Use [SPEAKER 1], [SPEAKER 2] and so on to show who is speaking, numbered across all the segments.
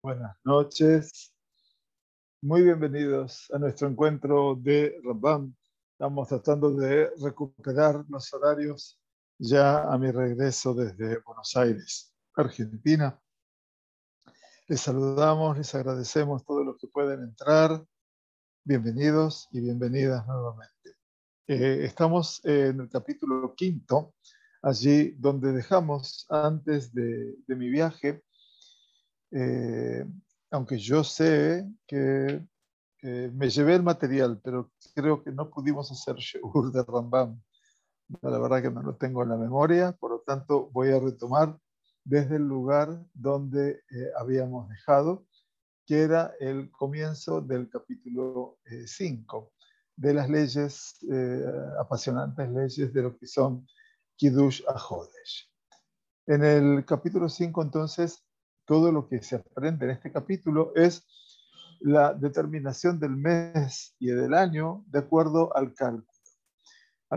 [SPEAKER 1] Buenas noches, muy bienvenidos a nuestro encuentro de Rambam. Estamos tratando de recuperar los horarios ya a mi regreso desde Buenos Aires, Argentina. Les saludamos, les agradecemos a todos los que pueden entrar. Bienvenidos y bienvenidas nuevamente. Estamos en el capítulo 5, allí donde dejamos antes de mi viaje. Aunque yo sé que me llevé el material, pero creo que no pudimos hacer shiur de Rambam. La verdad que no lo tengo en la memoria, por lo tanto voy a retomar desde el lugar donde habíamos dejado, que era el comienzo del capítulo 5, de las leyes, apasionantes leyes de lo que son Kiddush HaChodesh. En el capítulo 5, entonces, todo lo que se aprende en este capítulo es la determinación del mes y del año de acuerdo al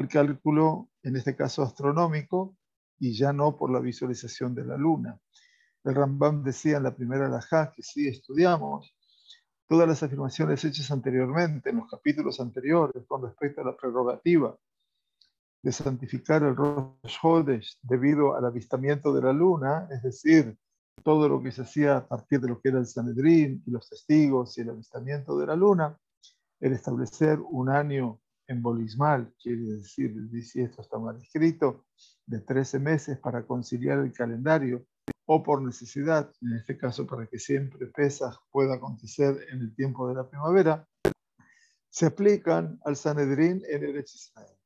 [SPEAKER 1] cálculo, en este caso astronómico, y ya no por la visualización de la luna. El Rambam decía en la primera alajá que sí estudiamos todas las afirmaciones hechas anteriormente, en los capítulos anteriores, con respecto a la prerrogativa de santificar el Rosh Hodesh debido al avistamiento de la luna, es decir, todo lo que se hacía a partir de lo que era el Sanedrín y los testigos y el avistamiento de la luna, el establecer un año embolismal, quiere decir, si esto está mal escrito, de 13 meses para conciliar el calendario, o por necesidad, en este caso para que siempre Pesaj pueda acontecer en el tiempo de la primavera, se aplican al Sanedrín en Eretz Israel,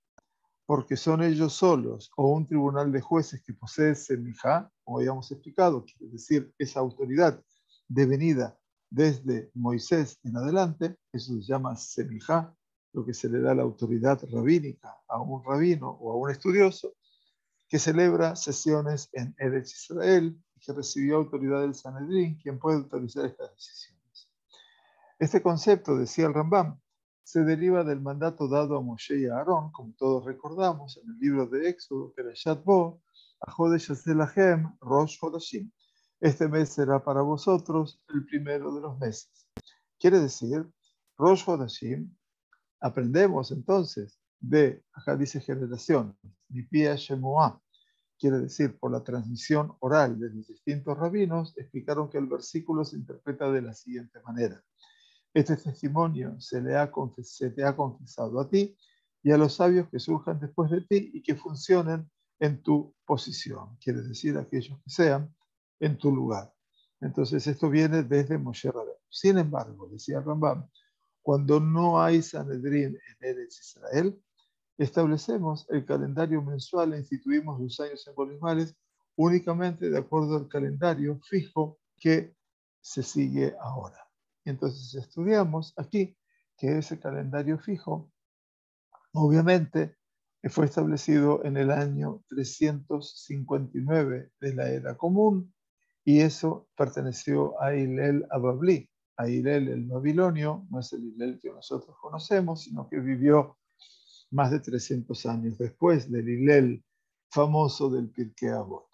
[SPEAKER 1] porque son ellos solos o un tribunal de jueces que posee semijá, como habíamos explicado, quiere decir esa autoridad devenida desde Moisés en adelante, eso se llama semijá, lo que se le da la autoridad rabínica a un rabino o a un estudioso, que celebra sesiones en Eretz Israel y que recibió autoridad del Sanedrín, quien puede autorizar estas decisiones. Este concepto, decía el Rambam, se deriva del mandato dado a Moshe y a Aarón, como todos recordamos, en el libro de Éxodo, Perashat Bo, a Jodesh Lahem, Rosh Hodashim. Este mes será para vosotros el primero de los meses. Quiere decir, Rosh Hodashim, aprendemos entonces de, acá dice generación, Mipia Shemuah, quiere decir, por la transmisión oral de los distintos rabinos, explicaron que el versículo se interpreta de la siguiente manera. Este testimonio se te ha confesado a ti y a los sabios que surjan después de ti y que funcionen en tu posición. Quiere decir, aquellos que sean en tu lugar. Entonces, esto viene desde Moshe Rabbeinu. Sin embargo, decía Rambam, cuando no hay Sanedrín en Eretz Israel, establecemos el calendario mensual e instituimos los años embolismales únicamente de acuerdo al calendario fijo que se sigue ahora. Entonces estudiamos aquí que ese calendario fijo, obviamente, fue establecido en el año 359 de la era común y eso perteneció a Hillel Ababli. A Hillel el babilonio, no es el Hillel que nosotros conocemos, sino que vivió más de 300 años después del Hillel famoso del Pirkei Avot.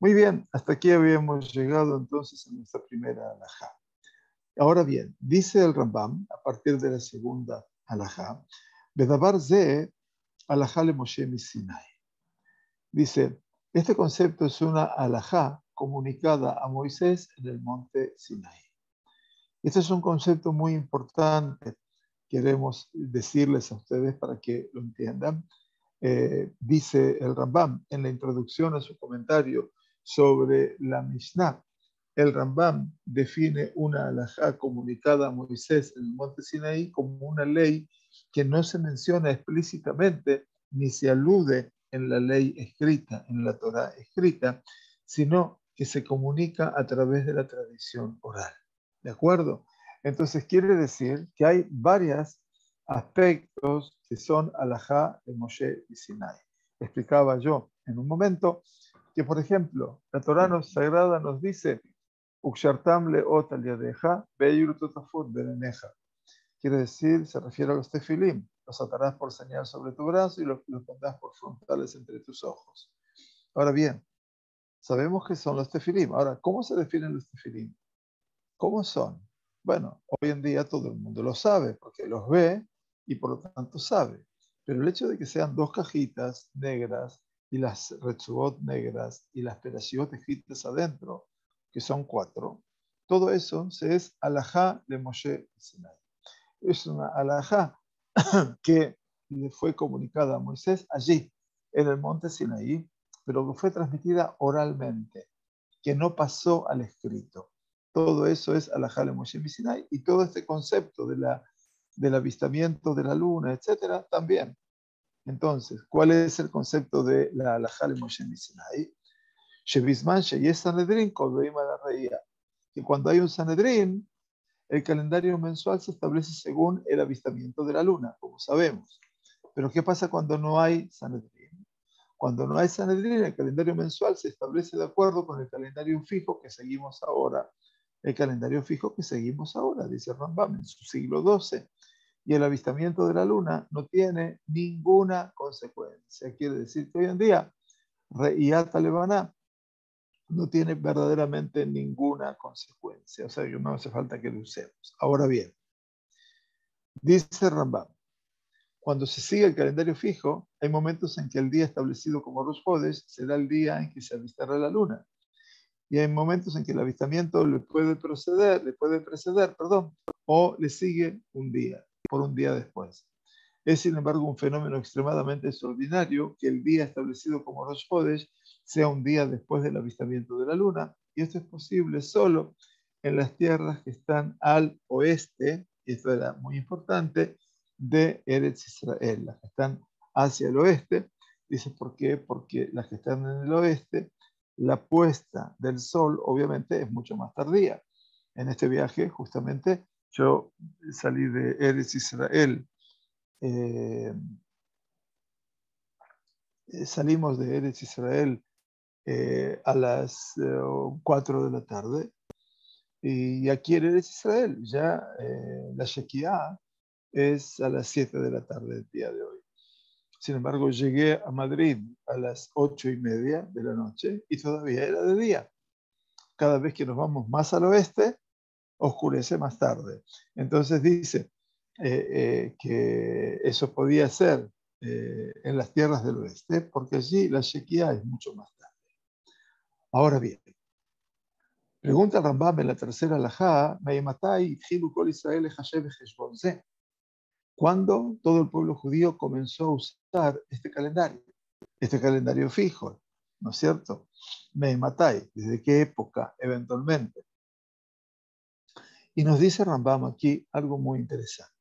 [SPEAKER 1] Muy bien, hasta aquí habíamos llegado entonces a nuestra primera alajá. Ahora bien, dice el Rambam, a partir de la segunda alajá, Bedabar ze alajá le Moshe mi Sinai. Dice, este concepto es una alajá comunicada a Moisés en el monte Sinai. Este es un concepto muy importante, queremos decirles a ustedes para que lo entiendan. Dice el Rambam en la introducción a su comentario sobre la Mishnah, el Rambam define una alajá comunicada a Moisés en el monte Sinaí como una ley que no se menciona explícitamente ni se alude en la ley escrita, en la Torá escrita, sino que se comunica a través de la tradición oral. ¿De acuerdo? Entonces quiere decir que hay varios aspectos que son alajá de Moshe y Sinai. Explicaba yo en un momento que, por ejemplo, la Torá sagrada nos dice Ukshartam leot al yadeja, beir totafot bereneja. Quiere decir, se refiere a los tefilim. Los atarás por señal sobre tu brazo y los pondrás por frontales entre tus ojos. Ahora bien, sabemos que son los tefilim. Ahora, ¿cómo se definen los tefilim? ¿Cómo son? Bueno, hoy en día todo el mundo lo sabe porque los ve y por lo tanto sabe. Pero el hecho de que sean dos cajitas negras y las retzubot negras y las perashiot escritas adentro, que son 4, todo eso se es alajá de Moshe Sinai. Es una alajá que le fue comunicada a Moisés allí, en el monte Sinaí, pero que fue transmitida oralmente, que no pasó al escrito. Todo eso es alajá de Moshe Sinai y todo este concepto del avistamiento de la luna, etcétera, también. Entonces, ¿cuál es el concepto de la alajá de Moshe Sinai? Shebizman sheyes Sanedrin koveim ala reía, que cuando hay un Sanedrín, el calendario mensual se establece según el avistamiento de la luna, como sabemos. Pero ¿qué pasa cuando no hay Sanedrín? Cuando no hay Sanedrín, el calendario mensual se establece de acuerdo con el calendario fijo que seguimos ahora. El calendario fijo que seguimos ahora, dice Rambam, en su siglo XII. Y el avistamiento de la luna no tiene ninguna consecuencia. Quiere decir que hoy en día, Re'iyat Levaná no tiene verdaderamente ninguna consecuencia. O sea, no hace falta que lo usemos. Ahora bien, dice Rambam, cuando se sigue el calendario fijo, hay momentos en que el día establecido como Rosh Hodesh será el día en que se avistará la luna. Y hay momentos en que el avistamiento le puede preceder, o le sigue un día, por un día después. Es, sin embargo, un fenómeno extremadamente extraordinario que el día establecido como Rosh Hodesh sea un día después del avistamiento de la luna, y esto es posible solo en las tierras que están al oeste, y esto era muy importante, de Eretz Israel, las que están hacia el oeste. Dice, ¿por qué? Porque las que están en el oeste, la puesta del sol obviamente es mucho más tardía. En este viaje, justamente, yo salí de Eretz Israel, eh, salimos de Eretz Israel a las 4 de la tarde, y aquí en Eretz Israel ya la Shekiah es a las 7 de la tarde del día de hoy. Sin embargo, llegué a Madrid a las 8:30 de la noche y todavía era de día. Cada vez que nos vamos más al oeste, oscurece más tarde. Entonces dice que eso podía ser en las tierras del oeste, porque allí la Shekiah es mucho más tarde. Ahora bien, pregunta Rambam en la tercera alajá, ¿cuándo todo el pueblo judío comenzó a usar este calendario fijo? ¿No es cierto? Meimatai, ¿desde qué época eventualmente? Y nos dice Rambam aquí algo muy interesante.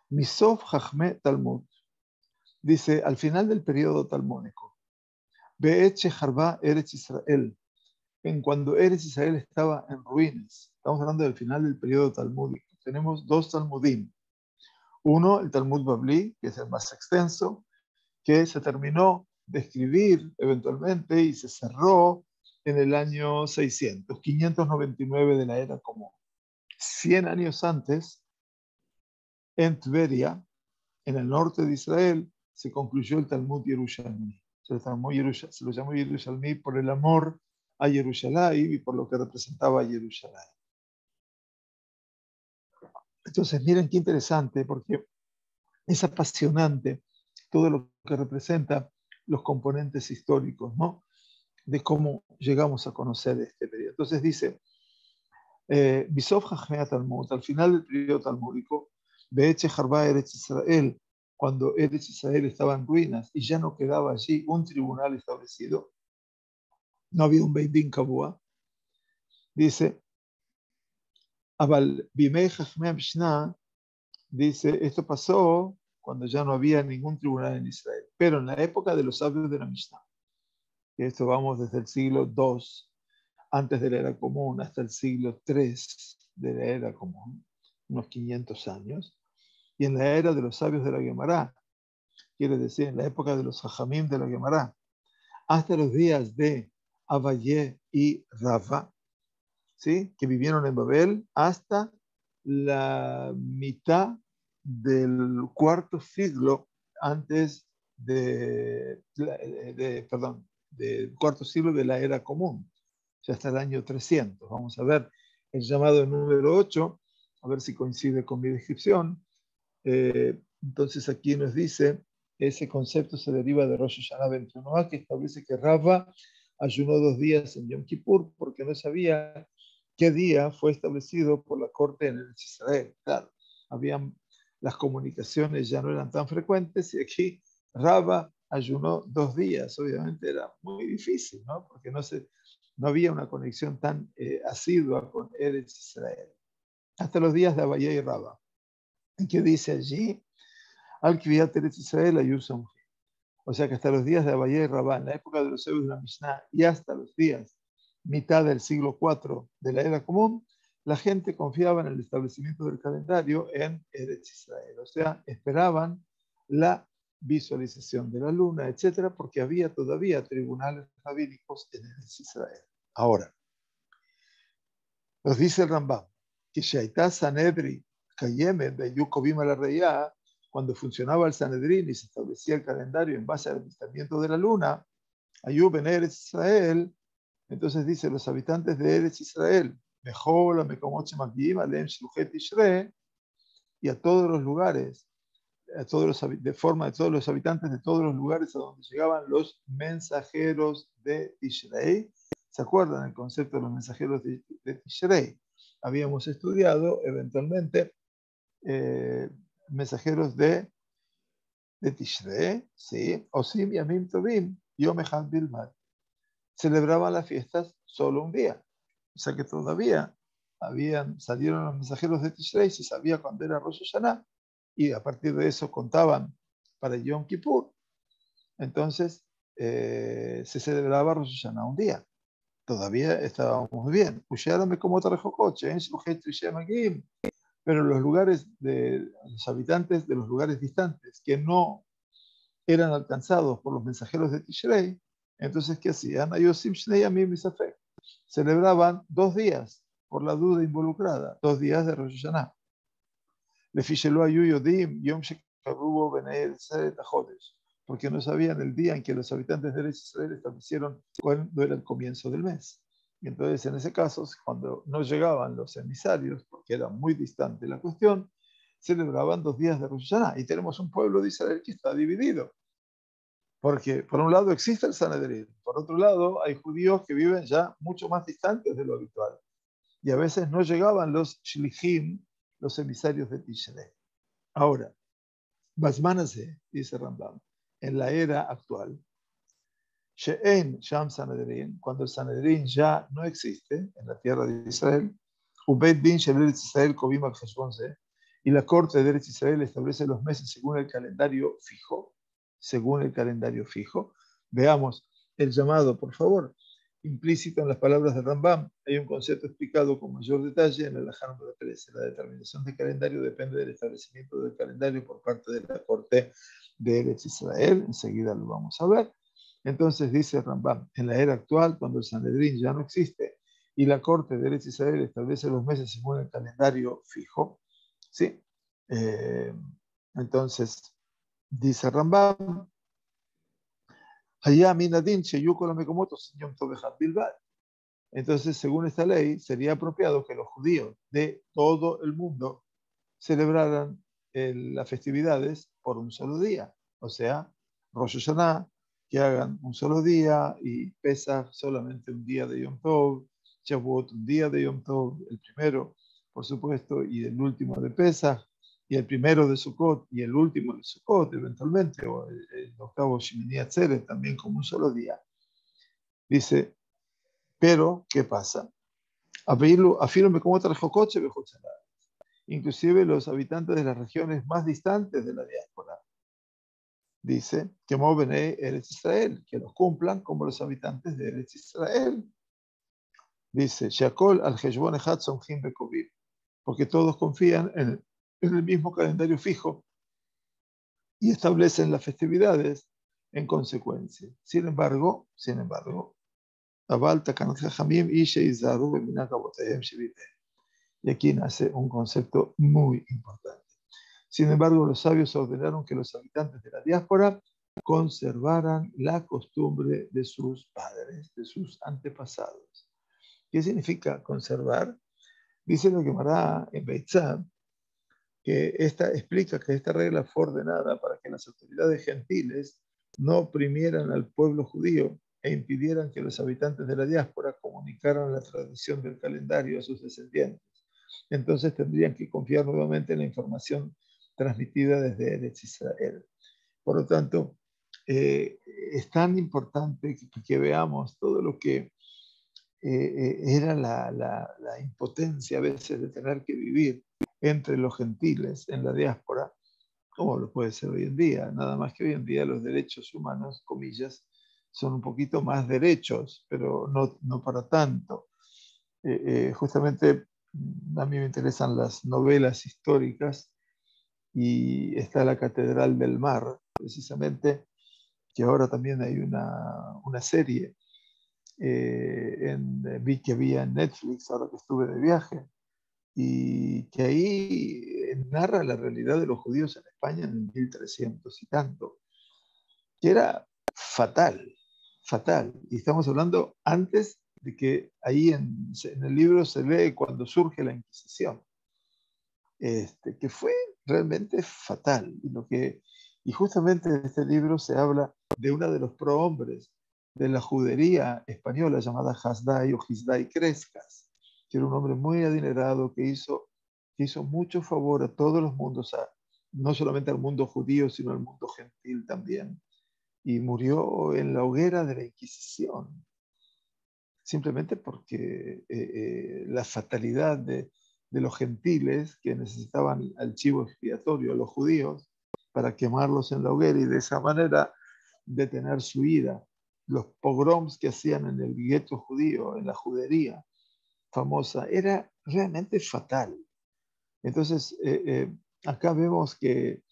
[SPEAKER 1] Misof Chachme Talmud, dice, al final del periodo talmúdico, Be'et Sheharba Eretz Israel, en cuando Eretz Israel estaba en ruinas. Estamos hablando del final del periodo talmúdico. Tenemos dos Talmudim. Uno, el Talmud Babli, que es el más extenso, que se terminó de escribir eventualmente y se cerró en el año 600, 599 de la era común. 100 años antes, en Tveria, en el norte de Israel, se concluyó el Talmud Yerushalmi. Se lo llamó Yerushalmi por el amor a Jerusalén y por lo que representaba a Jerusalén. Entonces, miren qué interesante, porque es apasionante todo lo que representa los componentes históricos, ¿no? De cómo llegamos a conocer este periodo. Entonces dice, Bisof Hachmea Talmud, al final del periodo talmúdico, Be'eche Harba Eretz Israel, cuando Eretz Israel estaba en ruinas y ya no quedaba allí un tribunal establecido, no había un Beit Din Kabua, dice, Abal Bimei Hachmea Mishnah, dice, esto pasó cuando ya no había ningún tribunal en Israel, pero en la época de los sabios de la Mishnah, que esto vamos desde el siglo II antes de la era común hasta el siglo III de la era común, unos 500 años, y en la era de los sabios de la Gemara, quiere decir en la época de los Jajamim de la Gemara, hasta los días de Abaye y Rava, ¿sí? Que vivieron en Babel hasta la mitad del cuarto siglo antes del cuarto siglo de la era común, o sea, hasta el año 300. Vamos a ver el llamado número 8, a ver si coincide con mi descripción. Entonces aquí nos dice, ese concepto se deriva de Rosh Hashanah 21a, que establece que Rava ayunó 2 días en Yom Kippur porque no sabía qué día fue establecido por la corte en el Israel. Claro, las comunicaciones ya no eran tan frecuentes y aquí Rava ayunó 2 días. Obviamente era muy difícil, ¿no? Porque no había una conexión tan asidua con Eretz Israel. Hasta los días de Abayá y Rava. ¿Qué dice allí? Al Kviat Eretz Israel Ayusam. O sea que hasta los días de Abayá y Rabá, en la época de los sabios de la Mishnah, y hasta los días, mitad del siglo IV de la era común, la gente confiaba en el establecimiento del calendario en Eretz Israel. O sea, esperaban la visualización de la luna, etcétera, porque había todavía tribunales rabínicos en Eretz Israel. Ahora, nos dice el Rambam que Shaitá Sanedri Kayeme de Yukovim a la Reya, cuando funcionaba el Sanedrín y se establecía el calendario en base al avistamiento de la luna, Ayub en Eretz Israel, entonces dice los habitantes de Eretz Israel, Mejola, Mekomoche Magim, Alem Shluchet Ishre, y a todos los lugares, de forma de todos los habitantes de todos los lugares a donde llegaban los mensajeros de Tishrei. ¿Se acuerdan el concepto de los mensajeros de Tishrei? Habíamos estudiado eventualmente mensajeros de Tishrei, ¿sí? Osim Yamim Tovim, Yom Echad Bilbad. Celebraban las fiestas solo un día. O sea que todavía salieron los mensajeros de Tishrei, se sabía cuándo era Rosh Hashanah, y a partir de eso contaban para Yom Kippur. Entonces se celebraba Rosh Hashanah un día. Todavía estábamos bien. Pero los lugares de los habitantes de los lugares distantes que no eran alcanzados por los mensajeros de Tishrei, entonces ¿qué hacían? Celebraban 2 días por la duda involucrada, 2 días de Rosh Hashanah. Porque no sabían el día en que los habitantes de Israel establecieron cuándo era el comienzo del mes. Y entonces, en ese caso, cuando no llegaban los emisarios, porque era muy distante la cuestión, celebraban 2 días de Rosh Hashanah. Y tenemos un pueblo de Israel que está dividido. Porque, por un lado, existe el Sanedrín. Por otro lado, hay judíos que viven ya mucho más distantes de lo habitual. Y a veces no llegaban los shlichim, los emisarios de Tishrei. Ahora, Basmanase, dice Rambam, en la era actual, She'en Sham Sanedrín, cuando el Sanedrín ya no existe en la tierra de Israel, Ubed Din Shel Eretz Israel Kovim al Heshbonse, y la corte de Eretz Israel establece los meses según el calendario fijo. Según el calendario fijo. Veamos el llamado, por favor, implícito en las palabras de Rambam. Hay un concepto explicado con mayor detalle en el Alajá número 13. La determinación del calendario depende del establecimiento del calendario por parte de la corte de Eretz Israel. Enseguida lo vamos a ver. Entonces dice Rambam, en la era actual, cuando el Sanedrín ya no existe y la corte de Eretz Israel establece los meses según el calendario fijo, ¿sí? Entonces, dice Rambam, allá Minadin Sheyuko la Mekomoto Yom Tov Echad Bilbad. Entonces, según esta ley, sería apropiado que los judíos de todo el mundo celebraran las festividades por un solo día. O sea, Rosh Hashanah, que hagan un solo día, y Pesach solamente un día de Yom Tov, Shavuot un día de Yom Tov, el primero, por supuesto, y el último de Pesach, y el primero de Sukkot y el último de Sukkot, eventualmente, o el octavo Shemini Atzeret, también como un solo día. Dice, pero, ¿qué pasa? Afírme como otra jocoche, inclusive los habitantes de las regiones más distantes de la diáspora. Dice que Movené Eretz Israel, que los cumplan como los habitantes de Eretz Israel. Dice, Shakol al Heshbon Echad Somchim Bekovim, porque todos confían en el mismo calendario fijo y establecen las festividades en consecuencia. Sin embargo, Abal Takanat Chachamim Ishe Izaru Beminat Avotayim Sheviteh. Y aquí nace un concepto muy importante. Sin embargo, los sabios ordenaron que los habitantes de la diáspora conservaran la costumbre de sus padres, de sus antepasados. ¿Qué significa conservar? Dice la Gemara en Beitzá que explica que esta regla fue ordenada para que las autoridades gentiles no oprimieran al pueblo judío e impidieran que los habitantes de la diáspora comunicaran la tradición del calendario a sus descendientes. Entonces tendrían que confiar nuevamente en la información transmitida desde Eretz Israel. Por lo tanto, es tan importante que veamos todo lo que era la impotencia a veces de tener que vivir entre los gentiles en la diáspora, como lo puede ser hoy en día. Nada más que hoy en día los derechos humanos, comillas, son un poquito más derechos, pero no para tanto. Justamente a mí me interesan las novelas históricas y está la Catedral del Mar, precisamente, que ahora también hay una serie vi que había en Netflix ahora que estuve de viaje, y que ahí narra la realidad de los judíos en España en 1300 y tanto, que era fatal, fatal. Y estamos hablando antes de que ahí en el libro se lee cuando surge la Inquisición, que fue realmente fatal. Y justamente en este libro se habla de uno de los prohombres de la judería española llamada Hasdai o Gisdai Crescas, que era un hombre muy adinerado que hizo mucho favor a todos los mundos, no solamente al mundo judío, sino al mundo gentil también. Y murió en la hoguera de la Inquisición, simplemente porque la fatalidad de los gentiles que necesitaban al chivo expiatorio, a los judíos, para quemarlos en la hoguera y de esa manera detener su ira. Los pogroms que hacían en el gueto judío, en la judería famosa, era realmente fatal. Entonces, acá vemos que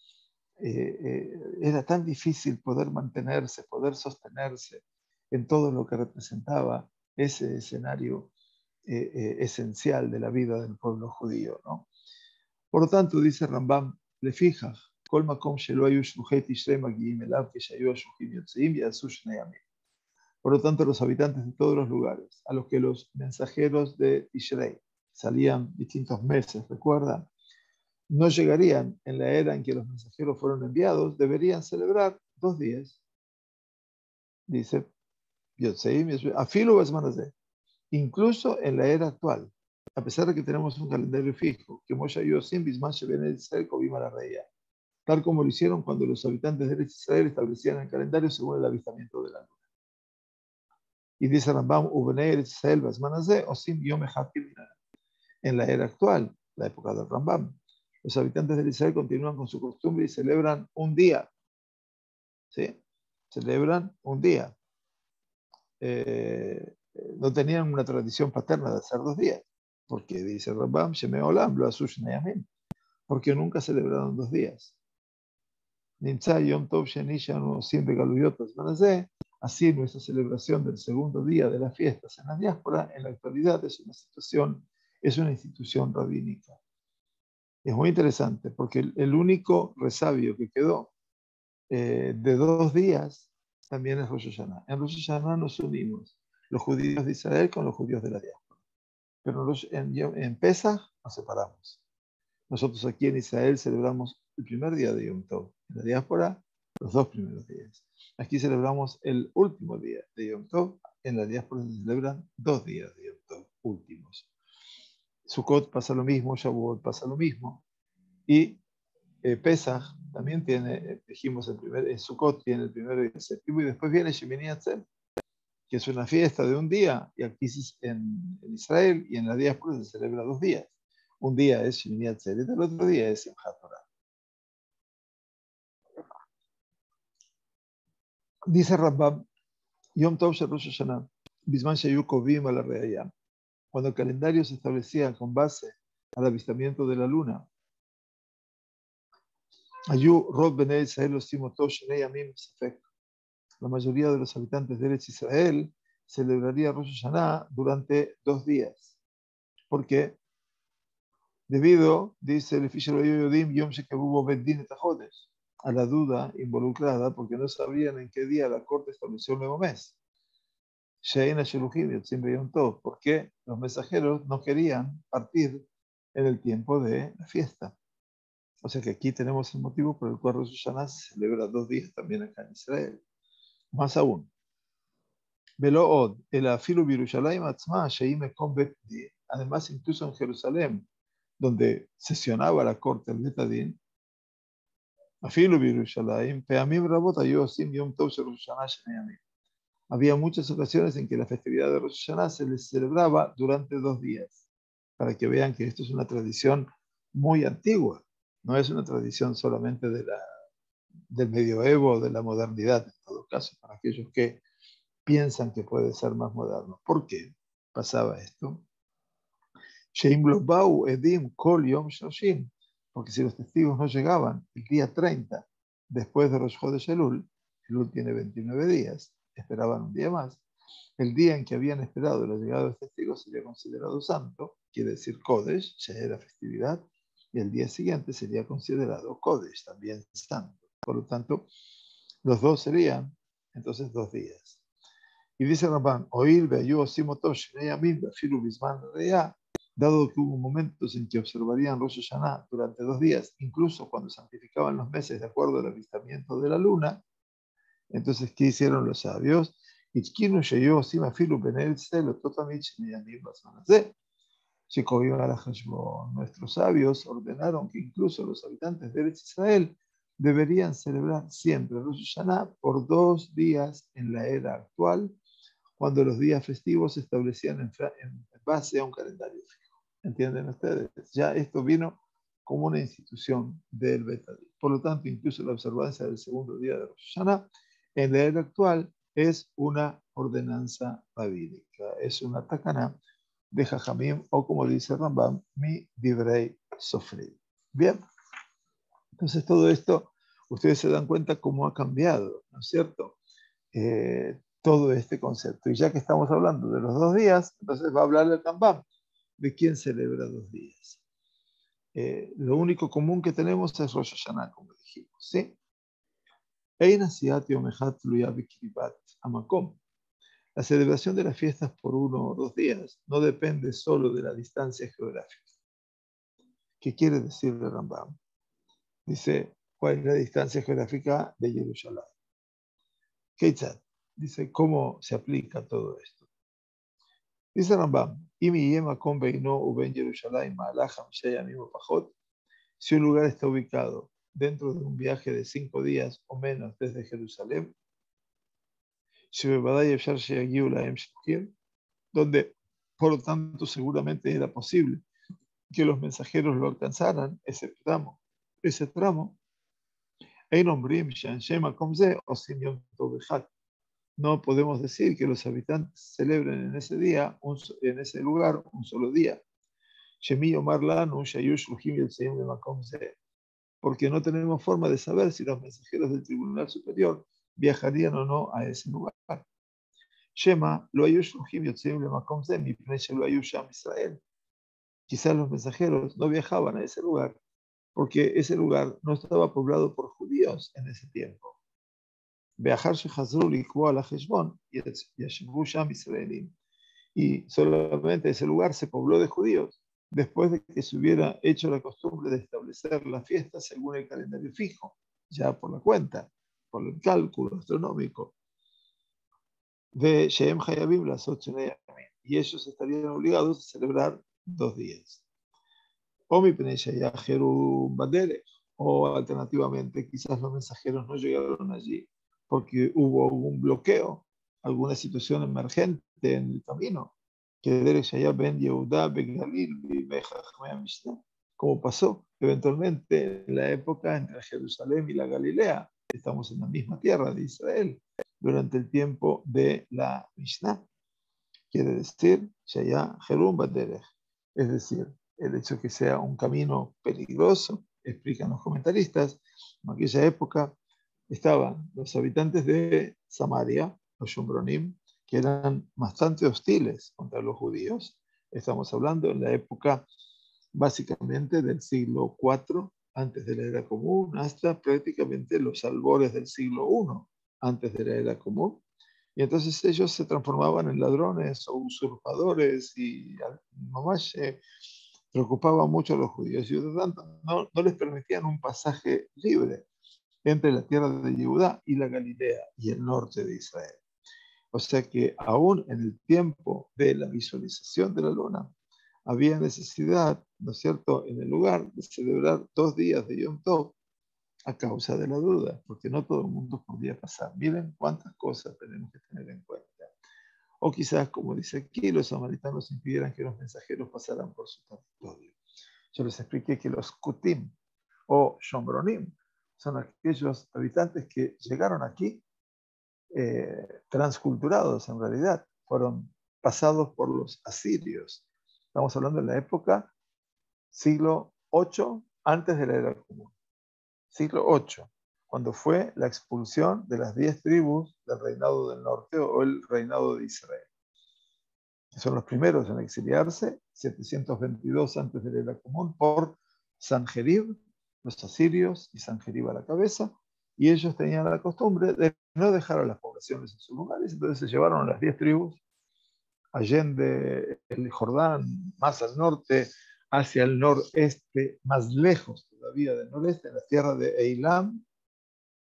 [SPEAKER 1] era tan difícil poder mantenerse, poder sostenerse en todo lo que representaba ese escenario esencial de la vida del pueblo judío, ¿no? Por lo tanto, dice Rambam, le fija, por lo tanto, los habitantes de todos los lugares, a los que los mensajeros de Tishrei salían distintos meses, ¿recuerdan? No llegarían en la era en que los mensajeros fueron enviados, deberían celebrar 2 días. Dice, incluso en la era actual, a pesar de que tenemos un calendario fijo, que Moshe Yosim Bisman Sheben Israel Kovim la Reya, tal como lo hicieron cuando los habitantes de Israel establecían el calendario según el avistamiento de la luna. Y dice Rambam, Ubenei Israel Basmanazé, Osim Yom Echad Kevinah. En la era actual, la época del Rambam, los habitantes de Israel continúan con su costumbre y celebran un día. ¿Sí? Celebran un día. No tenían una tradición paterna de hacer 2 días, porque dice Rambam, Shemei Olam, lo asush neyamin, porque nunca celebraron 2 días. Nimtza Yom Tov Sheni Shanu Osim Begaluyot Basmanazé. Así, nuestra celebración del segundo día de las fiestas en la diáspora, en la actualidad, es una institución rabínica. Es muy interesante, porque el único resabio que quedó de 2 días también es Rosh Hashanah. En Rosh Hashanah nos unimos, los judíos de Israel con los judíos de la diáspora. Pero en Pesach nos separamos. Nosotros aquí en Israel celebramos el primer día de Yom Tov. En la diáspora, los 2 primeros días. Aquí celebramos el último día de Yom Tov. En la diáspora se celebran 2 días de Yom Tov últimos. Sukkot pasa lo mismo, Shavuot pasa lo mismo. Y Pesach también tiene, dijimos, Sukkot tiene el primero y el séptimo. Y después viene Shemini Atzeret, que es una fiesta de un día. Y aquí en Israel y en la diáspora se celebra 2 días. Un día es Shemini Atzeret, el otro día es Simchat Torah. Dice Rambam, Yom Tov Shel Rosh Hashanah, Bisman Shayu Kovim a la Reayam. Cuando el calendario se establecía con base al avistamiento de la luna, Ayu Rob Benei Israel Osim Tov Shnei Yamim Sefek. La mayoría de los habitantes de Eretz Israel celebraría Rosh Hashanah durante 2 días. ¿Por qué? Debido, dice el Fisher Yodim, Yom Shekebubo Beddin et Hachodesh, a la duda involucrada porque no sabían en qué día la corte estableció el nuevo mes. Shein HaSheluchim Yotzim Beyom Tov, porque los mensajeros no querían partir en el tiempo de la fiesta. O sea que aquí tenemos el motivo por el cual Rosh Hashanah se celebra 2 días también acá en Israel. Más aún, Velo od, el afilu Yerushalayim atzma, sheim ekom bet din. Además, incluso en Jerusalén, donde sesionaba la corte del Betadín, afilu Yerushalayim, peamim rabot ayu osim yom tov shel Rosh Hashanah shene yamim. Había muchas ocasiones en que la festividad de Rosh Hashanah se les celebraba durante 2 días, para que vean que esto es una tradición muy antigua, no es una tradición solamente del medioevo o de la modernidad, en todo caso, para aquellos que piensan que puede ser más moderno. ¿Por qué pasaba esto? Sheim lo bau edim kol yom shoshim, porque si los testigos no llegaban el día 30 después de Rosh Chodesh Elul, Elul tiene 29 días, esperaban un día más, el día en que habían esperado la llegada de los testigos sería considerado santo, quiere decir Kodesh, ya era festividad, y el día siguiente sería considerado Kodesh, también santo. Por lo tanto, los dos serían entonces 2 días. Y dice Ramban, oír veayú osimotov shnei yamim afilu bizman reya, dado que hubo momentos en que observarían Rosh Hashanah durante 2 días, incluso cuando santificaban los meses de acuerdo al avistamiento de la luna. Entonces, ¿qué hicieron los sabios? Nuestros sabios ordenaron que incluso los habitantes de Eretz Israel deberían celebrar siempre Rosh Hashanah por 2 días en la era actual, cuando los días festivos se establecían en base a un calendario fijo. ¿Entienden ustedes? Ya esto vino como una institución del Betadín. Por lo tanto, incluso la observancia del segundo día de Rosh Hashanah en la era actual es una ordenanza rabínica, es una takaná de Jajamim, o como dice Rambam, mi divrei sofri. Bien, entonces todo esto, ustedes se dan cuenta cómo ha cambiado, ¿no es cierto? Todo este concepto. Y ya que estamos hablando de los 2 días, entonces va a hablar el Rambam de quién celebra 2 días. Lo único común que tenemos es Rosh Hashanah, como dijimos, ¿sí? La celebración de las fiestas por 1 o 2 días no depende solo de la distancia geográfica. ¿Qué quiere decir el Rambam? Dice, ¿cuál es la distancia geográfica de Jerusalén? Keitzad. Dice, ¿cómo se aplica todo esto? Dice Rambam, si un lugar está ubicado dentro de un viaje de 5 días o menos desde Jerusalén, donde por lo tanto seguramente era posible que los mensajeros lo alcanzaran, ese tramo, no podemos decir que los habitantes celebren en ese día, en ese lugar, un solo día. Porque no tenemos forma de saber si los mensajeros del Tribunal Superior viajarían o no a ese lugar. Quizás los mensajeros no viajaban a ese lugar porque ese lugar no estaba poblado por judíos en ese tiempo. Y solamente ese lugar se pobló de judíos después de que se hubiera hecho la costumbre de establecer la fiesta según el calendario fijo, ya por la cuenta, por el cálculo astronómico. Y ellos estarían obligados a celebrar 2 días. O alternativamente, quizás los mensajeros no llegaron allí porque hubo un bloqueo, alguna situación emergente en el camino, como pasó eventualmente en la época entre Jerusalén y la Galilea. Estamos en la misma tierra de Israel durante el tiempo de la Mishnah. Quiere decir, Shaya Jerum Baderech, es decir, el hecho de que sea un camino peligroso, explican los comentaristas. En aquella época estaban los habitantes de Samaria, los Shombronim, que eran bastante hostiles contra los judíos. Estamos hablando en la época básicamente del siglo IV antes de la era común, hasta prácticamente los albores del siglo I antes de la era común. Y entonces ellos se transformaban en ladrones o usurpadores y nomás preocupaba mucho a los judíos y por lo tanto no les permitían un pasaje libre entre la tierra de Judá y la Galilea y el norte de Israel. O sea que aún en el tiempo de la visualización de la luna, había necesidad, ¿no es cierto?, en el lugar de celebrar 2 días de Yom Tov a causa de la duda, porque no todo el mundo podía pasar. Miren cuántas cosas tenemos que tener en cuenta. O quizás, como dice aquí, los samaritanos impidieran que los mensajeros pasaran por su territorio. Yo les expliqué que los Kutim o Shombronim son aquellos habitantes que llegaron aquí transculturados en realidad, fueron pasados por los asirios. Estamos hablando de la época siglo VIII antes de la era común. Siglo VIII, cuando fue la expulsión de las 10 tribus del reinado del norte o el reinado de Israel. Que son los primeros en exiliarse, 722 antes de la era común, por Sanjerib, los asirios y Sanjerib a la cabeza, y ellos tenían la costumbre de no dejar a las poblaciones en sus lugares, entonces se llevaron a las 10 tribus, allende el Jordán, más al norte, hacia el noreste, más lejos todavía del noreste, en la tierra de Eilam,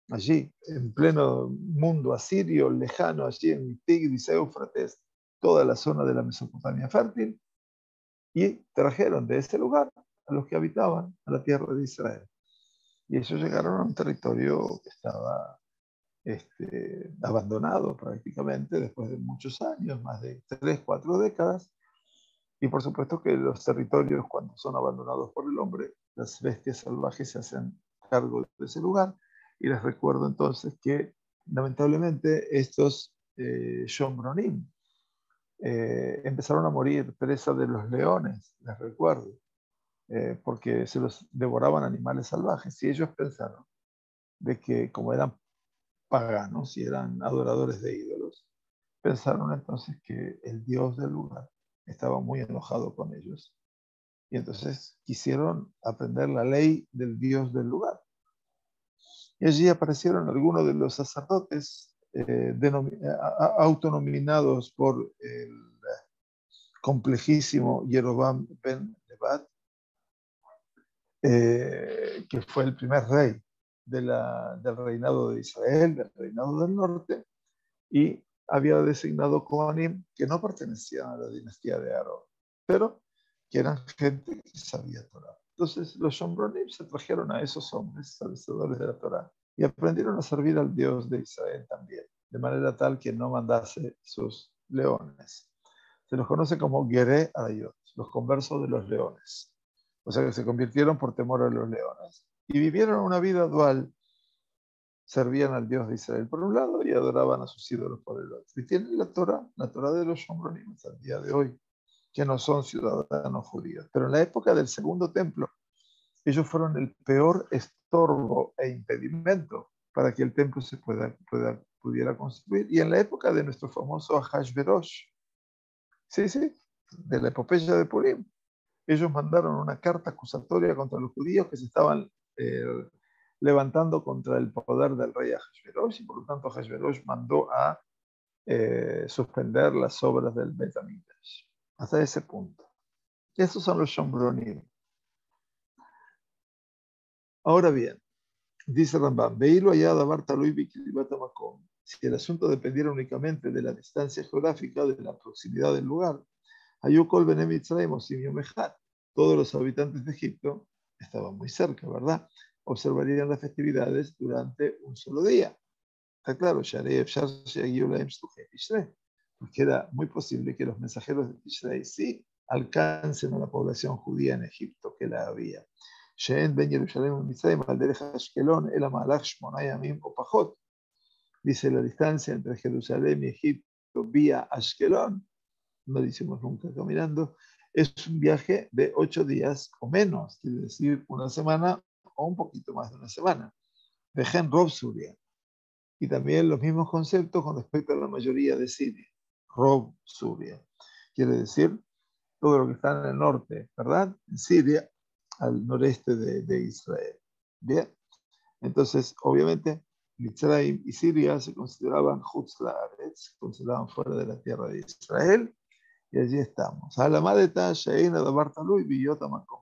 [SPEAKER 1] allí, en pleno mundo asirio, lejano, allí en Tigris, Éufrates, toda la zona de la Mesopotamia fértil, y trajeron de ese lugar a los que habitaban a la tierra de Israel. Y ellos llegaron a un territorio que estaba abandonado prácticamente después de muchos años, más de 3, 4 décadas. Y por supuesto que los territorios, cuando son abandonados por el hombre, las bestias salvajes se hacen cargo de ese lugar. Y les recuerdo entonces que lamentablemente estos Shombronim empezaron a morir presa de los leones, les recuerdo, porque se los devoraban animales salvajes. Y ellos pensaron de que como eran paganos y eran adoradores de ídolos, pensaron entonces que el dios del lugar estaba muy enojado con ellos. Y entonces quisieron aprender la ley del dios del lugar. Y allí aparecieron algunos de los sacerdotes autonominados por el complejísimo Jeroboam ben Nebat, que fue el primer rey del reinado de Israel, del reinado del norte, y había designado Kohanim que no pertenecían a la dinastía de Aarón, pero que eran gente que sabía Torah. Entonces los Shombronim se trajeron a esos hombres, sabedores de la Torah, y aprendieron a servir al Dios de Israel también, de manera tal que no mandase sus leones. Se los conoce como Geré Arayot, los conversos de los leones. O sea que se convirtieron por temor a los leones. Y vivieron una vida dual. Servían al Dios de Israel por un lado y adoraban a sus ídolos por el otro. Y tienen la Torah de los Shombronim al día de hoy, que no son ciudadanos judíos. Pero en la época del segundo templo, ellos fueron el peor estorbo e impedimento para que el templo se pudiera construir. Y en la época de nuestro famoso Ahashverosh, sí, de la epopeya de Purim, ellos mandaron una carta acusatoria contra los judíos que se estaban levantando contra el poder del rey Ahashverosh, y por lo tanto Ahashverosh mandó a suspender las obras del Bet Hamikdash. Hasta ese punto. Estos son los Shombronim. Ahora bien, dice Rambam, Veilo allá davar talui bikilibat makom. Si el asunto dependiera únicamente de la distancia geográfica, de la proximidad del lugar, Ayukol Benem Mitzrayim o Simium Echad, todos los habitantes de Egipto estaban muy cerca, ¿verdad? Observarían las festividades durante un solo día. Está claro, porque era muy posible que los mensajeros de Tishrei sí alcancen a la población judía en Egipto, que la había. Dice la distancia entre Jerusalén y Egipto vía Ashkelon, no decimos nunca caminando, es un viaje de 8 días o menos, quiere decir una semana o un poquito más de una semana. Dejen Rob Suria. Y también los mismos conceptos con respecto a la mayoría de Siria. Rob Suria. Quiere decir todo lo que está en el norte, ¿verdad? En Siria, al noreste de Israel. Bien. Entonces, obviamente, Mitzrayim y Siria se consideraban Hutz Laaretz, se consideraban fuera de la tierra de Israel. Y allí estamos. A la madeta, Sheina de Bartalú y Villota Macón.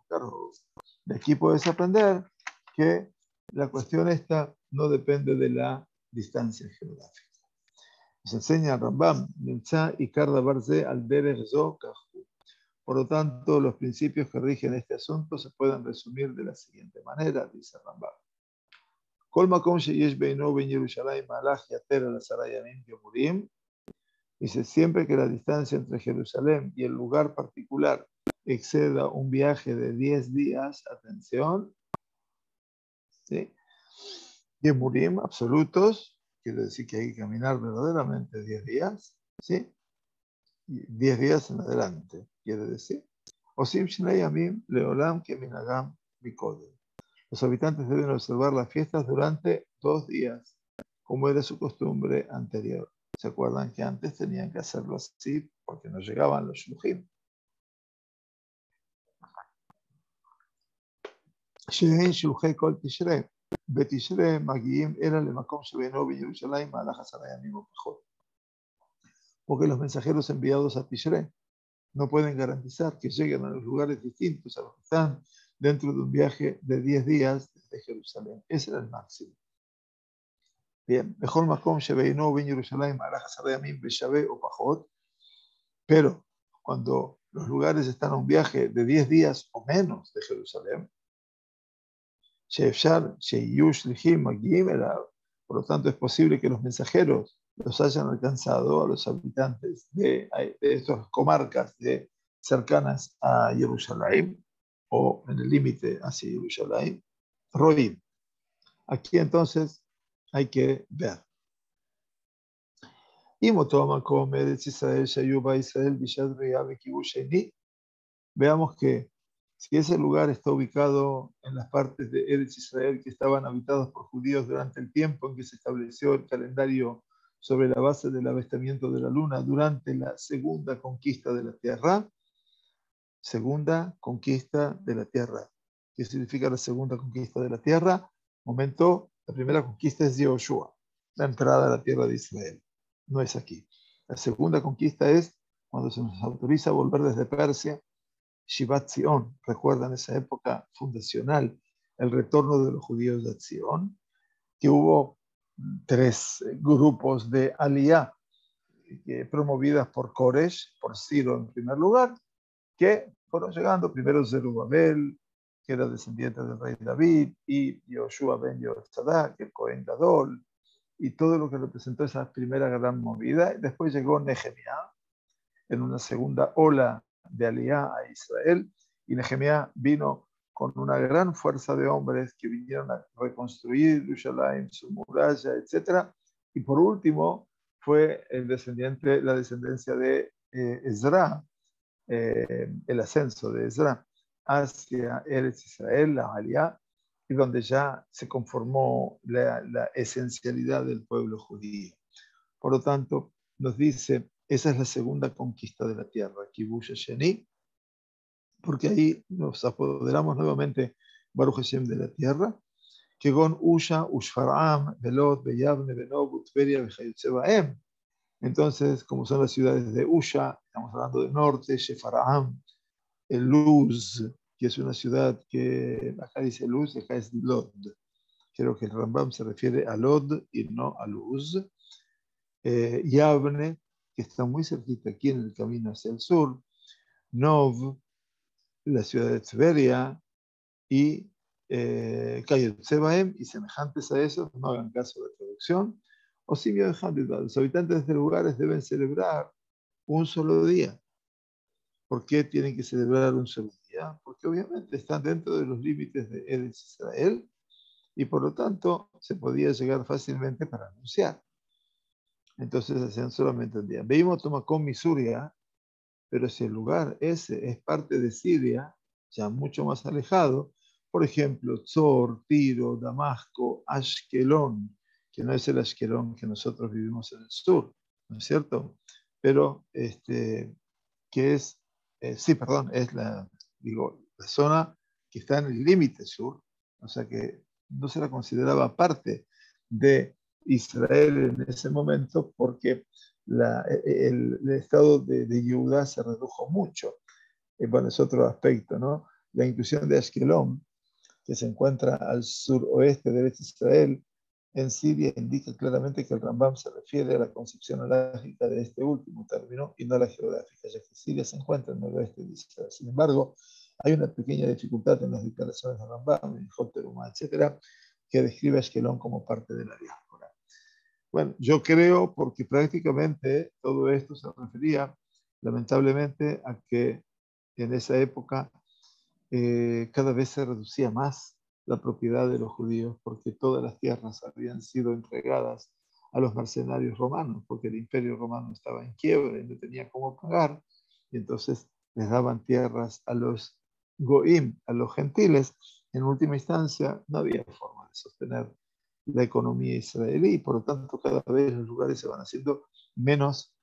[SPEAKER 1] De aquí puedes aprender que la cuestión esta no depende de la distancia geográfica. Nos enseña Rambam, Nimtza y Karda Barze al Derech Zo Kahu. Por lo tanto, los principios que rigen este asunto se pueden resumir de la siguiente manera, dice Rambam. Kol makom sheyesh beino ben Yerushalayim malach yater al 10 yamim gemurim. Dice, siempre que la distancia entre Jerusalén y el lugar particular exceda un viaje de 10 días, atención, ¿sí? Gemurim absolutos, quiere decir que hay que caminar verdaderamente 10 días, ¿sí? 10 días en adelante, quiere decir. Osim Shnei Yamim Leolam Keminagam Bikodem. Los habitantes deben observar las fiestas durante 2 días, como era su costumbre anterior. ¿Se acuerdan que antes tenían que hacerlo así porque no llegaban los shluchim? Shein shluchei kol tishrei, betishre magiim era lemakom shebeino b'Yerushalayim malach 10 yamim upechot. Porque los mensajeros enviados a Tishrei no pueden garantizar que lleguen a los lugares distintos a los que están dentro de un viaje de 10 días desde Jerusalén. Ese era el máximo. Bien, mejor makom shebeino ben Yerushalayim malach 10 yamim b'shaveh o pachot. Pero cuando los lugares están a un viaje de 10 días o menos de Jerusalén, por lo tanto es posible que los mensajeros los hayan alcanzado a los habitantes de estas comarcas cercanas a Jerusalén o en el límite hacia Jerusalén. Roim. Aquí entonces hay que ver. Veamos que si ese lugar está ubicado en las partes de Eretz Israel que estaban habitados por judíos durante el tiempo en que se estableció el calendario sobre la base del avistamiento de la luna durante la segunda conquista de la tierra. Segunda conquista de la tierra. ¿Qué significa la segunda conquista de la tierra? Momento, la primera conquista es Yehoshua, la entrada a la tierra de Israel. No es aquí. La segunda conquista es cuando se nos autoriza a volver desde Persia, Shivat Zion. ¿Recuerdan esa época fundacional, el retorno de los judíos de Zion? Que hubo 3 grupos de Aliyah promovidas por Koresh, por Ciro en primer lugar, que fueron llegando primero Zerubabel, que era descendiente del rey David, y Yoshua ben Yozadak, el Cohen Gadol, y todo lo que representó esa primera gran movida. Después llegó Nehemías en una segunda ola de Aliyah a Israel, y Nehemías vino con una gran fuerza de hombres que vinieron a reconstruir Jerusalén, su muralla, etc. Y por último fue la descendencia de Ezra, el ascenso de Ezra hacia Eretz Israel, la Aliyah, y donde ya se conformó la esencialidad del pueblo judío. Por lo tanto, nos dice, esa es la segunda conquista de la tierra, Kibush Sheni, porque ahí nos apoderamos nuevamente, Baruch Hashem, de la tierra, Kegon Usha, Ushfar'am, Belot, Beyavne, Benob, Utberia, Bechayotze Baem. Entonces, como son las ciudades de Usha, estamos hablando del norte, Shefar'am, el Luz, que es una ciudad que acá dice Luz, acá es Lod. Creo que el Rambam se refiere a Lod y no a Luz. Yavne, que está muy cerquita aquí en el camino hacia el sur. Nov, la ciudad de Tveria, y Kayotze Baem, y semejantes a esos, no hagan caso de la traducción. O si bien los habitantes de estos lugares deben celebrar un solo día. ¿Por qué tienen que celebrar un solo día? Porque obviamente están dentro de los límites de Eretz Israel y por lo tanto se podía llegar fácilmente para anunciar. Entonces hacían solamente un día. Veimos Tomacón, Misuria, pero si el lugar ese es parte de Siria, ya mucho más alejado, por ejemplo, Tzor, Tiro, Damasco, Ashkelon, que no es el Ashkelon que nosotros vivimos en el sur, ¿no es cierto? Pero que es, sí, perdón, es la zona que está en el límite sur, o sea que no se la consideraba parte de Israel en ese momento porque el estado de Yehudá se redujo mucho. Bueno, es otro aspecto, ¿no? La inclusión de Ashkelon, que se encuentra al suroeste de Israel, en Siria, indica claramente que el Rambam se refiere a la concepción alágica de este último término y no a la geográfica, ya que Siria se encuentra en el noroeste de Israel. Sin embargo, hay una pequeña dificultad en las declaraciones de Rambam, en Joteruma, etcétera, que describe a Ashkelon como parte de la diáspora. Bueno, yo creo porque prácticamente todo esto se refería, lamentablemente, a que en esa época cada vez se reducía más la propiedad de los judíos porque todas las tierras habían sido entregadas a los mercenarios romanos, porque el imperio romano estaba en quiebra y no tenía cómo pagar, y entonces les daban tierras a los goim, a los gentiles. En última instancia, no había forma de sostener la economía israelí, y por lo tanto cada vez los lugares se van haciendo menos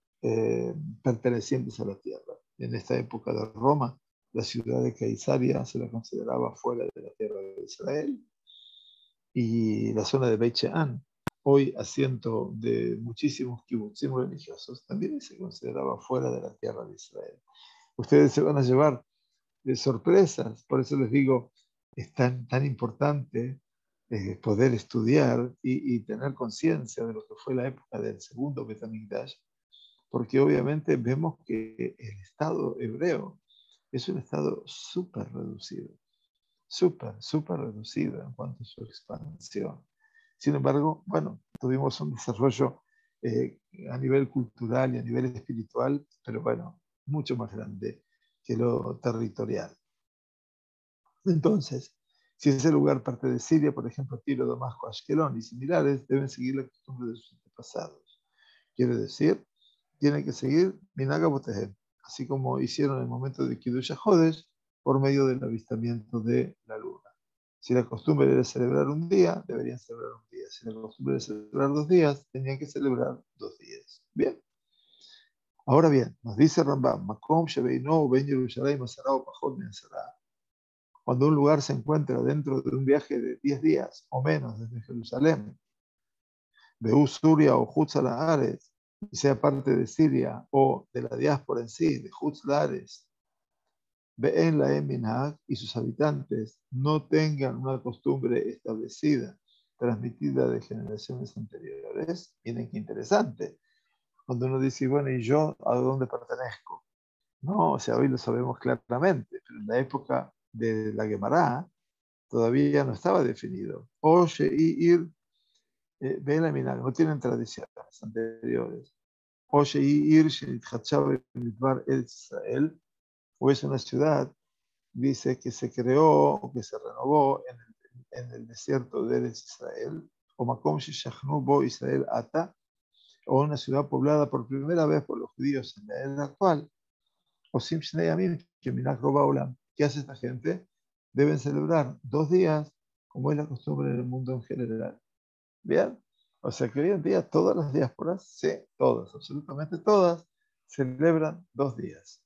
[SPEAKER 1] pertenecientes a la tierra. En esta época de Roma, la ciudad de Caisaria se la consideraba fuera de la tierra de Israel, y la zona de Beit Shean, hoy asiento de muchísimos kibutzim religiosos, también se consideraba fuera de la tierra de Israel. Ustedes se van a llevar de sorpresas, por eso les digo, es tan importante poder estudiar y tener conciencia de lo que fue la época del segundo Beit HaMikdash, porque obviamente vemos que el Estado hebreo es un Estado súper reducido, súper reducido en cuanto a su expansión. Sin embargo, bueno, tuvimos un desarrollo a nivel cultural y a nivel espiritual, pero bueno, mucho más grande que lo territorial. Entonces, si ese lugar parte de Siria, por ejemplo, Tiro, Damasco, Ashkelon y similares, deben seguir la costumbre de sus antepasados. Quiere decir, tienen que seguir Minhag Abotehem, así como hicieron en el momento de Kiddush HaChodesh, por medio del avistamiento de la luna. Si la costumbre era celebrar un día, deberían celebrar un día. Si la costumbre era celebrar 2 días, tenían que celebrar 2 días. Bien. Ahora bien, nos dice Rambam, Makom Shebeino Ben Yerushalayim Asara o Pajot Ben Asara. Cuando un lugar se encuentra dentro de un viaje de 10 días o menos desde Jerusalén, Beú Suria o Jutz Haaretz, y sea parte de Siria o de la diáspora en sí, de Jutz Haaretz, Be'en Lahem Minhag, y sus habitantes no tengan una costumbre establecida, transmitida de generaciones anteriores. Miren qué interesante. Cuando uno dice, bueno, ¿y yo a dónde pertenezco? No, o sea, hoy lo sabemos claramente, pero en la época de la Gemara todavía no estaba definido. Oye, ir, ven a minar, no tienen tradiciones anteriores. Oye, ir, Israel, o es una ciudad, dice que se creó o que se renovó en el desierto de Israel, o Makom Sheshachnu Bo Israel Ata, o una ciudad poblada por primera vez por los judíos en la era actual, o Sim Shnei Yamim, que Minag Roba Olam. ¿Qué hace esta gente? Deben celebrar 2 días, como es la costumbre en el mundo en general. ¿Bien? O sea que hoy en día todas las diásporas, sí, todas, absolutamente todas, celebran 2 días.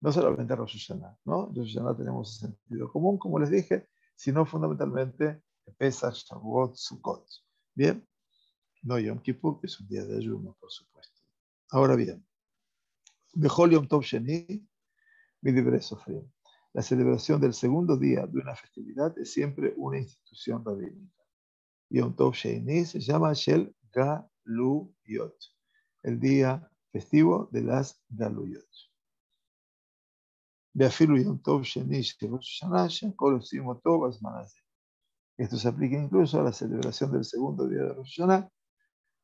[SPEAKER 1] No solamente Rosh Hashanah, ¿no? Rosh Hashanah tenemos ese sentido común, como les dije, sino fundamentalmente Pesach, Shavuot, Sukkot. ¿Bien? No Yom Kippur, que es un día de ayuno, por supuesto. Ahora bien, Bechol Yom Tov Sheni, Midivrei Sofrim. La celebración del segundo día de una festividad es siempre una institución rabínica. Yom Tov Sheni se llama Shel Galuyot, el día festivo de las Galuyot. Beafilu Yom Tov Sheni Shel Rosh Hashanah, Shenkol Osim Oto Bazman Hazeh. Esto se aplica incluso a la celebración del segundo día de Rosh Hashanah,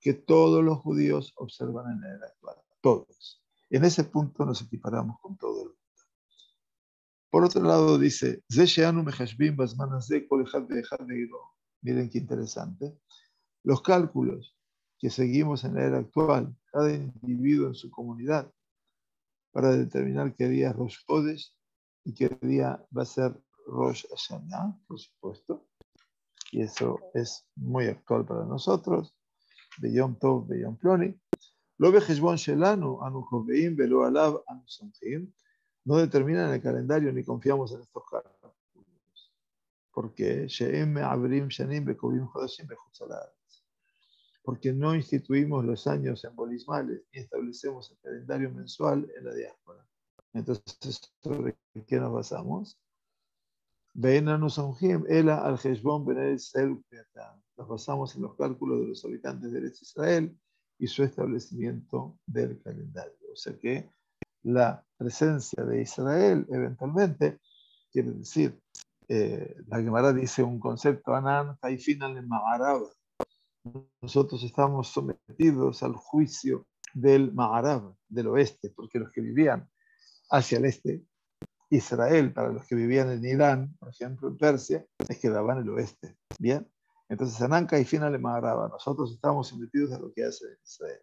[SPEAKER 1] que todos los judíos observan en la era actual. Todos. En ese punto nos equiparamos con todo el mundo. Por otro lado dice, miren qué interesante, los cálculos que seguimos en la era actual, cada individuo en su comunidad, para determinar qué día es Rosh Chodesh y qué día va a ser Rosh Hashanah, por supuesto, y eso es muy actual para nosotros, de Yom Tov, de Yom Ploni. Lo בחשבון שלנו, אנו קובעים ולא עליו אנו סומכים, no determinan el calendario ni confiamos en estos cálculos. Porque שהם מעברים שנים וקובעים חודשים בחוץ לארץ. porque no instituimos los años embolismales y establecemos el calendario mensual en la diáspora. Entonces, ¿sobre qué nos basamos? Nos basamos en los cálculos de los habitantes de Eretz Israel y su establecimiento del calendario. O sea que la presencia de Israel eventualmente quiere decir, la Gemara dice un concepto, Anan, Taifina en Maharab. Nosotros estamos sometidos al juicio del Maharab, del oeste, porque los que vivían hacia el este, Israel, para los que vivían en Irán, por ejemplo, en Persia, es que daban el oeste. Bien, entonces Ananka y Final de Maharaba, nosotros estamos sometidos a lo que hace Israel.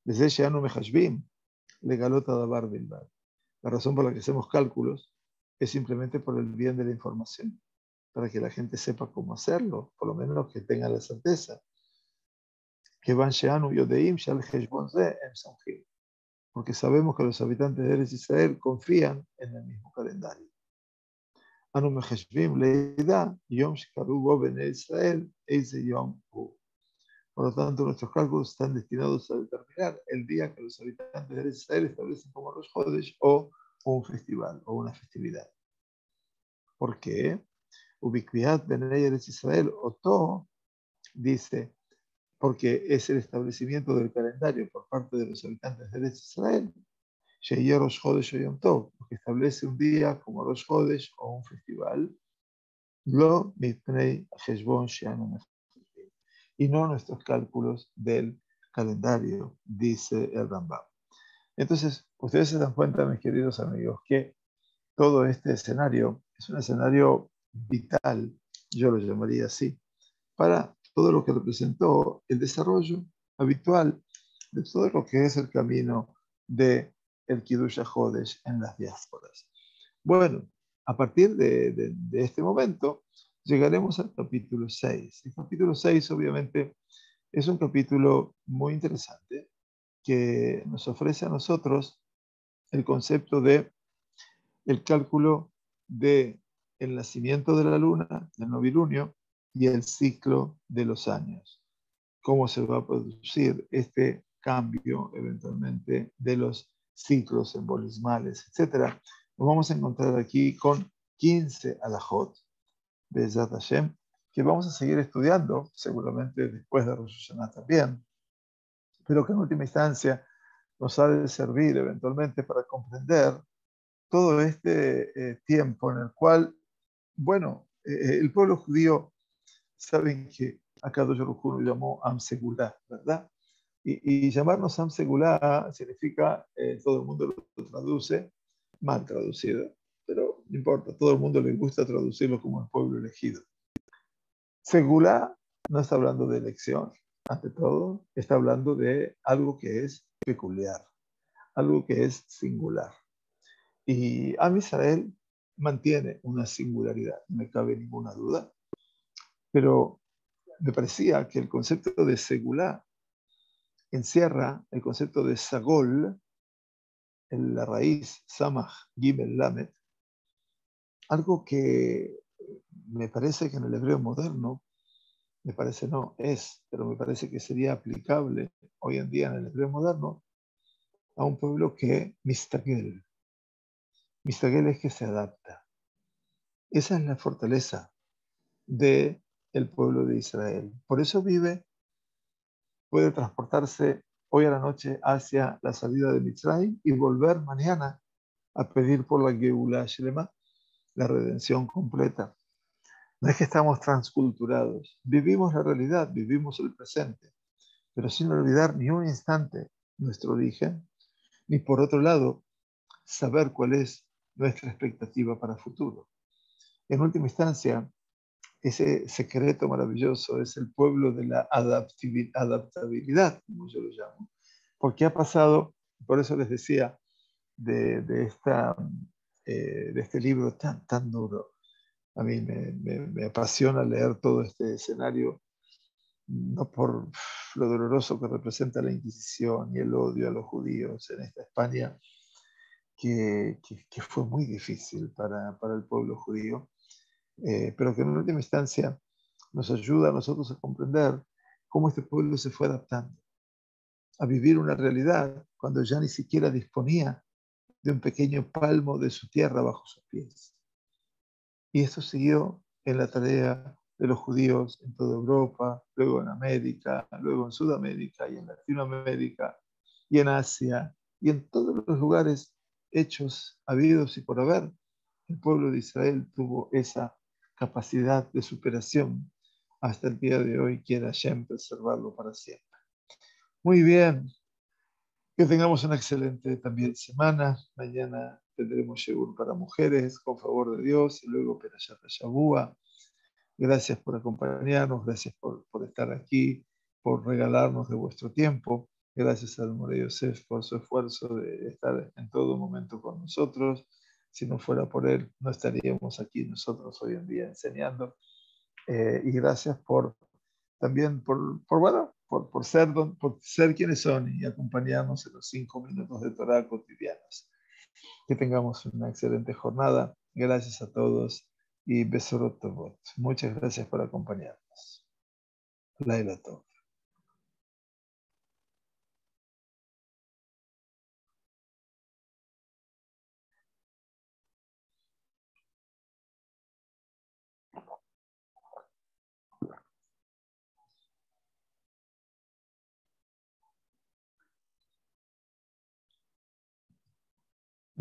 [SPEAKER 1] Desde Sheanu Mehashbim, legalota davar bilbad. La razón por la que hacemos cálculos es simplemente por el bien de la información, para que la gente sepa cómo hacerlo, por lo menos que tenga la certeza. Que van Sheanu Yodeim Shal Heshbon Ze en Samjim, porque sabemos que los habitantes de Eretz Israel confían en el mismo calendario. אנו מחשבים לידע יום שקראו בו בני ישראל, איזה יום הוא. Por lo tanto, nuestros cálculos están destinados a determinar el día que los habitantes de Israel establecen como Rosh Chodesh o un festival o una festividad. ¿Por qué? Ubicuidad Benei Eretz Israel, Oto, dice, porque es el establecimiento del calendario por parte de los habitantes de Eretz Israel, Sheyeh Rosh Chodesh o Yom Tov, porque establece un día como Rosh Chodesh o un festival, Lo mipnei Heshbon she'anu mechashbim, y no nuestros cálculos del calendario, dice el Rambam. Entonces, ustedes se dan cuenta, mis queridos amigos, que todo este escenario es un escenario vital, yo lo llamaría así, para todo lo que representó el desarrollo habitual de todo lo que es el camino de el Kiddush HaChodesh en las diásporas. Bueno, a partir de este momento llegaremos al capítulo 6. El capítulo 6 obviamente es un capítulo muy interesante que nos ofrece a nosotros el concepto de el cálculo de el nacimiento de la luna, del novilunio, y el ciclo de los años. Cómo se va a producir este cambio eventualmente de los ciclos embolismales, etc. Nos vamos a encontrar aquí con 15 alajot de Bezat Hashem, que vamos a seguir estudiando, seguramente después de Rosh Hashanah también, pero que en última instancia nos ha de servir eventualmente para comprender todo este tiempo en el cual, bueno, el pueblo judío, saben que Akadosh Baruj Hu lo llamó Am Segulá, ¿verdad? Y llamarnos Am Segulá significa, todo el mundo lo traduce, mal traducido, pero no importa, todo el mundo le gusta traducirlo como el pueblo elegido. Segulá no está hablando de elección, ante todo, está hablando de algo que es peculiar, algo que es singular. Y Am Israel mantiene una singularidad, no me cabe ninguna duda, pero me parecía que el concepto de segulá encierra el concepto de sagol, en la raíz samach gimel lamet, algo que me parece que en el hebreo moderno, me parece no, es, pero me parece que sería aplicable hoy en día en el hebreo moderno a un pueblo que mistagel. Mistagel es que se adapta. Esa es la fortaleza del pueblo de Israel. Por eso puede transportarse hoy a la noche hacia la salida de Mitzrayim y volver mañana a pedir por la Geulah Shlema, la redención completa. No es que estamos transculturados, vivimos la realidad, vivimos el presente, pero sin olvidar ni un instante nuestro origen, ni por otro lado saber cuál es nuestra expectativa para el futuro. En última instancia, ese secreto maravilloso es el pueblo de la adaptabilidad, como yo lo llamo, porque ha pasado, por eso les decía, de este libro tan duro. A mí me apasiona leer todo este escenario, no por lo doloroso que representa la Inquisición y el odio a los judíos en esta España, que fue muy difícil para el pueblo judío, pero que en última instancia nos ayuda a nosotros a comprender cómo este pueblo se fue adaptando a vivir una realidad cuando ya ni siquiera disponía de un pequeño palmo de su tierra bajo sus pies. Y esto siguió en la tarea de los judíos en toda Europa, luego en América, luego en Sudamérica y en Latinoamérica y en Asia y en todos los lugares hechos, habidos y por haber. El pueblo de Israel tuvo esa capacidad de superación hasta el día de hoy. Quiera Hashem preservarlo para siempre. Muy bien, que tengamos una excelente también semana. Mañana tendremos Shegur para mujeres, con favor de Dios, y luego Perashat Shavua. Gracias por acompañarnos, gracias por estar aquí, por regalarnos de vuestro tiempo. Gracias al Moré Yosef por su esfuerzo de estar en todo momento con nosotros. Si no fuera por él, no estaríamos aquí nosotros hoy en día enseñando. Y gracias también por ser quienes son y acompañarnos en los 5 minutos de Torah cotidianos. Que tengamos una excelente jornada. Gracias a todos y Besorot Tovot. Muchas gracias por acompañarnos. Laila Tov.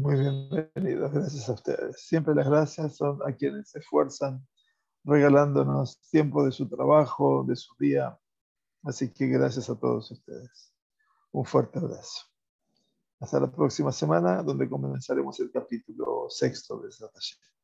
[SPEAKER 1] Muy bienvenidos, gracias a ustedes. Siempre las gracias son a quienes se esfuerzan regalándonos tiempo de su trabajo, de su día. Así que gracias a todos ustedes. Un fuerte abrazo. Hasta la próxima semana, donde comenzaremos el capítulo 6 de esta tarea.